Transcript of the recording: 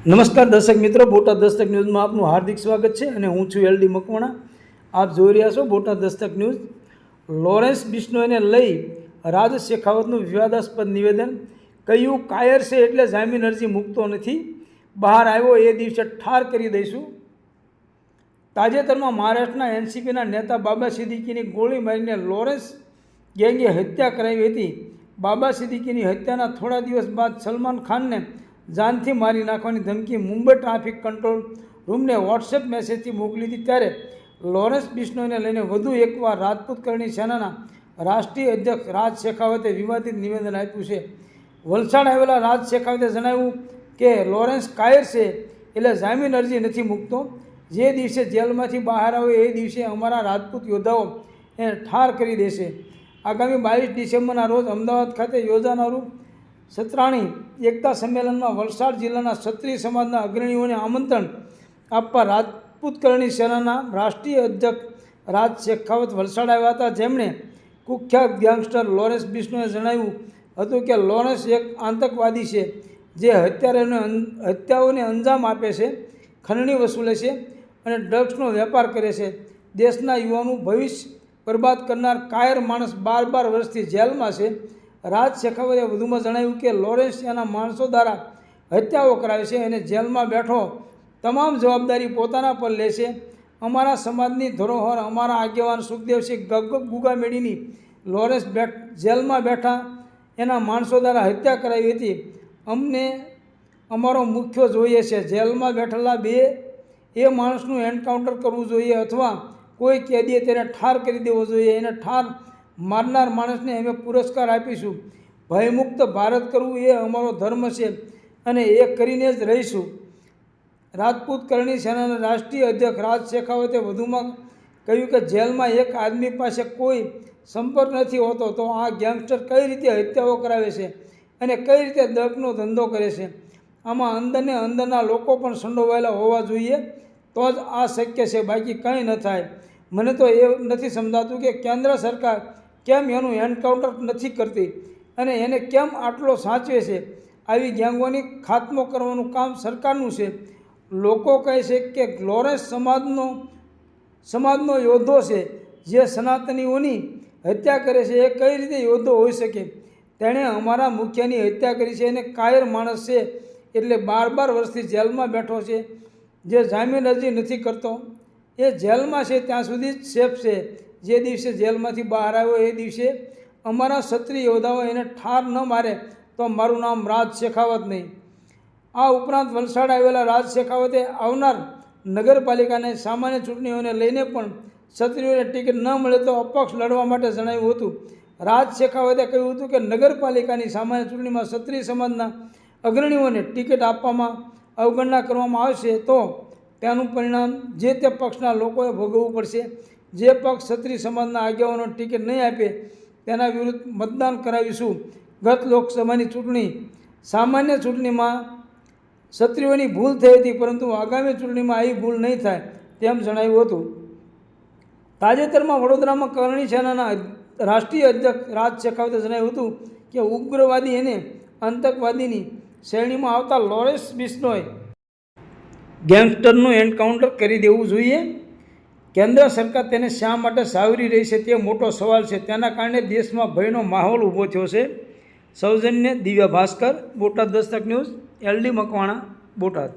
નમસ્કાર દર્શક મિત્રો, બોટાદ દસ્તક ન્યૂઝમાં આપનું હાર્દિક સ્વાગત છે અને હું છું એલડી મકવાણા. આપ જોઈ રહ્યા છો બોટાદ દસ્તક ન્યૂઝ. લોરેન્સ બિશ્નોઈને લઈ રાજ શેખાવતનું વિવાદાસ્પદ નિવેદન. કહ્યું કાયર છે એટલે જામીન અરજી મૂકતો નથી, બહાર આવ્યો એ દિવસે ઠાર કરી દઈશું. તાજેતરમાં મહારાષ્ટ્રના એનસીપીના નેતા બાબા સિદ્દીકીની ગોળી મારીને લોરેન્સ ગેંગે હત્યા કરાવી હતી. બાબા સિદ્દીકીની હત્યાના થોડા દિવસ બાદ સલમાન ખાનને જાનથી મારી નાખવાની ધમકી મુંબઈ ટ્રાફિક કંટ્રોલ રૂમને વોટ્સએપ મેસેજથી મોકલી હતી. ત્યારે લોરેન્સ બિશ્નોઈને લઈને વધુ એકવાર રાજપૂત કરણી સેનાના રાષ્ટ્રીય અધ્યક્ષ રાજ શેખાવતે વિવાદિત નિવેદન આપ્યું છે. વલસાડ આવેલા રાજ શેખાવતે જણાવ્યું કે લોરેન્સ કાયર છે એટલે જામીન અરજી નથી મૂકતો. જે દિવસે જેલમાંથી બહાર આવે એ દિવસે અમારા રાજપૂત યોદ્ધાઓ એને ઠાર કરી દેશે. આગામી 22 ડિસેમ્બરના રોજ અમદાવાદ ખાતે યોજાનારું સત્રાણી એકતા સંમેલનમાં વલસાડ જિલ્લાના ક્ષત્રિય સમાજના અગ્રણીઓને આમંત્રણ આપવા રાજપૂત કરણી સેનાના રાષ્ટ્રીય અધ્યક્ષ રાજ શેખાવત વલસાડ આવ્યા હતા. જેમણે કુખ્યાત ગેંગસ્ટર લોરેન્સ બિશ્નોએ જણાવ્યું હતું કે લોરેન્સ એક આતંકવાદી છે જે હત્યાઓને અંજામ આપે છે, ખંડણી વસૂલે છે અને ડ્રગ્સનો વેપાર કરે છે. દેશના યુવાનું ભવિષ્ય બરબાદ કરનાર કાયર માણસ 12 વર્ષથી જેલમાં છે. રાજ શેખાવતે વધુમાં જણાવ્યું કે લોરેન્સ એના માણસો દ્વારા હત્યાઓ કરાવે છે અને જેલમાં બેઠો તમામ જવાબદારી પોતાના પર લે છે. અમારા સમાજની ધરોહર અમારા આગેવાન સુખદેવસિંહ ગુગા મેળીની લોરેન્સ જેલમાં બેઠા એના માણસો દ્વારા હત્યા કરાવી હતી. અમને અમારો મુખ્ય જોઈએ છે. જેલમાં બેઠેલા એ માણસનું એન્કાઉન્ટર કરવું જોઈએ અથવા કોઈ કેદીએ તેને ઠાર કરી દેવો જોઈએ. એને ઠાર મારનાર માણસને અમે પુરસ્કાર આપીશું. ભયમુક્ત ભારત કરવું એ અમારો ધર્મ છે અને એ કરીને જ રહીશું. રાજપૂત કરણી સેનાના રાષ્ટ્રીય અધ્યક્ષ રાજ શેખાવતે વધુમાં કહ્યું કે જેલમાં એક આદમી પાસે કોઈ સંપર્ક નથી હોતો તો આ ગેંગસ્ટર કઈ રીતે હત્યાઓ કરાવે છે અને કઈ રીતે ડ્રગનો ધંધો કરે છે. આમાં અંદરને અંદરના લોકો પણ સંડોવાયેલા હોવા જોઈએ તો જ આ શક્ય છે, બાકી કંઈ ન થાય. મને તો એ નથી સમજાતું કે કેન્દ્ર સરકાર કેમ એનું એન્કાઉન્ટર નથી કરતી અને એને કેમ આટલો સાચવે છે. આવી ગેંગોની ખાત્મો કરવાનું કામ સરકારનું છે. લોકો કહે છે કે લોરેન્સ સમાજનો યોદ્ધો છે જે સનાતનીઓની હત્યા કરે છે. એ કઈ રીતે યોદ્ધો હોઈ શકે? તેણે અમારા મુખ્યની હત્યા કરી છે અને કાયર માણસ છે એટલે 12 વર્ષથી જેલમાં બેઠો છે. જે જામીન અરજી નથી કરતો એ જેલમાં છે ત્યાં સુધી જ સેફ છે. જે દિવસે જેલમાંથી બહાર આવ્યો એ દિવસે અમારા ક્ષત્રિય યોદ્ધાઓ એને ઠાર ન મારે તો મારું નામ રાજ શેખાવત નહીં. આ ઉપરાંત વલસાડ આવેલા રાજ શેખાવતે આવનાર નગરપાલિકાને સામાન્ય ચૂંટણીઓને લઈને પણ ક્ષત્રિયોને ટિકિટ ન મળે તો અપક્ષ લડવા માટે જણાવ્યું હતું. રાજ શેખાવતે કહ્યું હતું કે નગરપાલિકાની સામાન્ય ચૂંટણીમાં ક્ષત્રિય સમાજના અગ્રણીઓને ટિકિટ આપવામાં અવગણના કરવામાં આવશે તો તેનું પરિણામ જે તે પક્ષના લોકોએ ભોગવવું પડશે. જે પક્ષ ક્ષત્રિય સમાજના આગેવાનોને ટિકિટ નહીં આપે તેના વિરુદ્ધ મતદાન કરાવીશું. ગત લોકસભાની સામાન્ય ચૂંટણીમાં ક્ષત્રિયોની ભૂલ થઈ હતી, પરંતુ આગામી ચૂંટણીમાં આવી ભૂલ નહીં થાય તેમ જણાવ્યું હતું. તાજેતરમાં વડોદરામાં કરણી સેનાના રાષ્ટ્રીય અધ્યક્ષ રાજ શેખાવતે જણાવ્યું હતું કે ઉગ્રવાદી અને આતંકવાદીની શ્રેણીમાં આવતા લોરેન્સ બિશ્નોય ગેંગસ્ટરનું એન્કાઉન્ટર કરી દેવું જોઈએ. કેન્દ્ર સરકાર તેને શા માટે સાવરી રહી છે તે મોટો સવાલ છે. તેના કારણે દેશમાં ભયનો માહોલ ઊભો થયો છે. સૌજન્ય દિવ્યા ભાસ્કર, બોટાદ દસ્તક ન્યૂઝ, એલડી મકવાણા, બોટાદ.